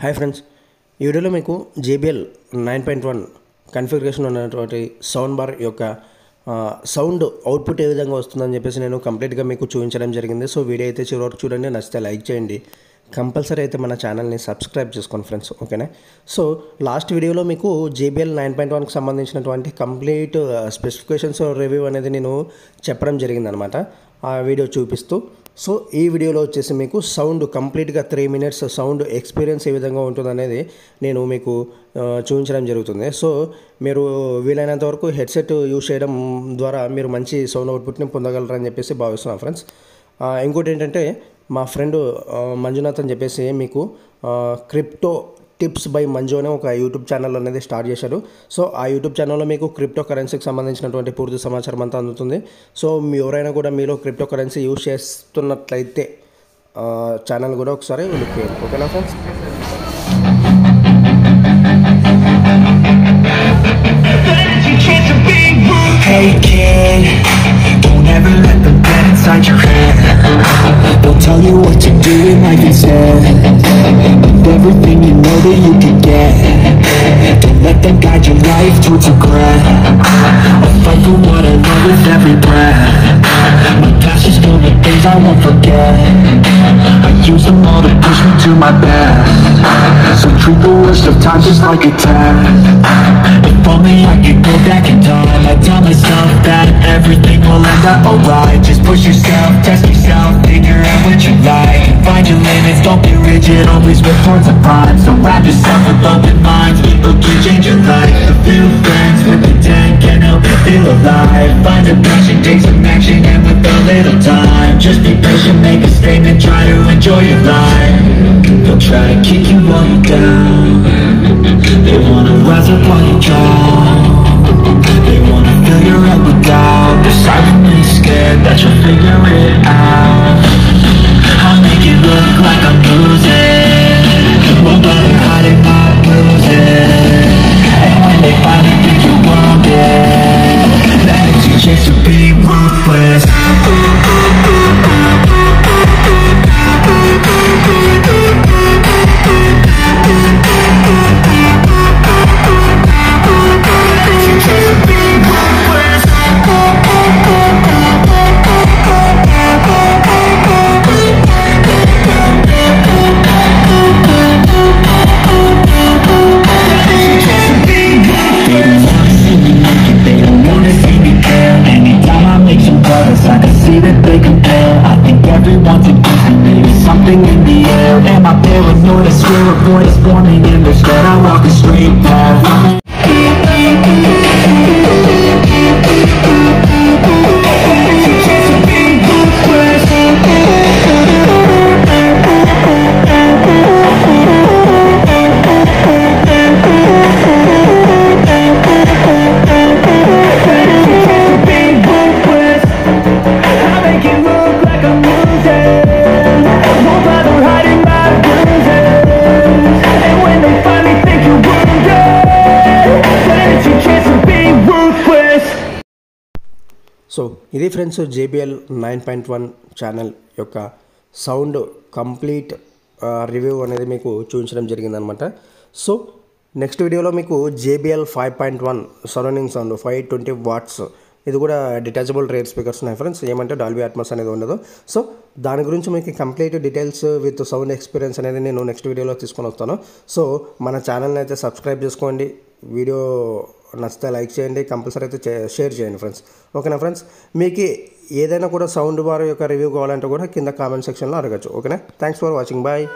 Hi friends, ఈ వీడియోలో మీకు JBL 9.1 కన్ఫిగరేషన్ ఉన్నటువంటి సౌండ్ బార్ యొక్క సౌండ్ అవుట్పుట్ ఏ విధంగా వస్తుందని చెప్పేసి నేను కంప్లీట్గా మీకు చూపించడం జరిగింది. సో వీడియో అయితే చివరి వరకు చూడండి, నచ్చితే లైక్ చేయండి, కంపల్సరీ అయితే మన ఛానల్ని సబ్స్క్రైబ్ చేసుకోండి ఫ్రెండ్స్, ఓకేనా. సో లాస్ట్ వీడియోలో మీకు JBL 9.1కి సంబంధించినటువంటి కంప్లీట్ స్పెసిఫికేషన్స్ రివ్యూ అనేది నేను చెప్పడం జరిగిందనమాట, ఆ వీడియో చూపిస్తూ. సో ఈ వీడియోలో వచ్చేసి మీకు సౌండ్ కంప్లీట్గా 3 minutes సౌండ్ ఎక్స్పీరియన్స్ ఏ విధంగా ఉంటుందనేది నేను మీకు చూపించడం జరుగుతుంది. సో మీరు వీలైనంత వరకు హెడ్సెట్ యూజ్ చేయడం ద్వారా మీరు మంచి సౌండ్ అవుట్పుట్ని పొందగలరని చెప్పేసి భావిస్తున్నాను ఫ్రెండ్స్. ఇంకోటి ఏంటంటే మా ఫ్రెండ్ మంజునాథ్ అని చెప్పేసి మీకు క్రిప్టో టిప్స్ బై మంజు అనే ఒక యూట్యూబ్ ఛానల్ అనేది స్టార్ట్ చేశారు. సో ఆ యూట్యూబ్ ఛానల్లో మీకు క్రిప్టో కరెన్సీకి సంబంధించినటువంటి పూర్తి సమాచారం అంతా అందుతుంది. సో ఎవరైనా కూడా మీలో క్రిప్టో కరెన్సీ యూజ్ చేస్తున్నట్లయితే ఛానల్ కూడా ఒకసారి లుక్ చేయండి, ఓకేనా friends. Hey kid, don't ever let them get inside your head. They'll tell you what to do in life instead of everything you know that you can get. Don't let them guide your life towards regret. I'll fight for what I love with every breath. My past is filled with things I won't forget. I use them all to push me to my best. So treat the worst of times just like a test. If only I could go back in time, I'd tell myself that everything will end up alright. Just push yourself, test yourself, figure out what you like, and find your limits, don't be rigid, always work towards a prime. Surround yourself with open minds, people can change your life. A few friends with intent can help you feel alive. Find a passion, take some action, and with a little time, just be patient, make a statement, try to enjoy your life. They'll try to kick you while you're down, they wanna rise up while you drown. They wanna fill your head with doubt, they're silently scared that you'll figure it out. I'll make it look like I'm losing, won't bother hiding my bruises. And when they finally think you're wounded, then it's your chance to be ruthless. Everyone's against me, maybe something in the air. Am I paranoid? I swear a voice forming in their stead. I walk a straight path. So ఇది friends JBL 9.1 channel యొక్క sound complete review అనేది మీకు చూపించడం జరిగిందనమాట. So next వీడియోలో మీకు JBL 5.1 surrounding sound 520 watts, ఇది కూడా డిటాచబుల్ రేర్ స్పీకర్స్ ఉన్నాయి ఫ్రెండ్స్, ఏమంటే Dolby Atmos అనేది ఉండదు. సో దాని గురించి మీకు complete details with sound experience అనేది నేను నెక్స్ట్ వీడియోలో తీసుకొని వస్తాను. సో మన ఛానల్ని అయితే సబ్స్క్రైబ్ చేసుకోండి, వీడియో నచ్చితే లైక్ చేయండి, కంపల్సరీ అయితే షేర్ చేయండి ఫ్రెండ్స్, ఓకేనా ఫ్రెండ్స్. మీకు ఏదైనా కూడా సౌండ్ బార్ యొక్క రివ్యూ కావాలంటే కూడా కింద కామెంట్ సెక్షన్లో అడగచ్చు, ఓకేనా. Thanks for watching, bye.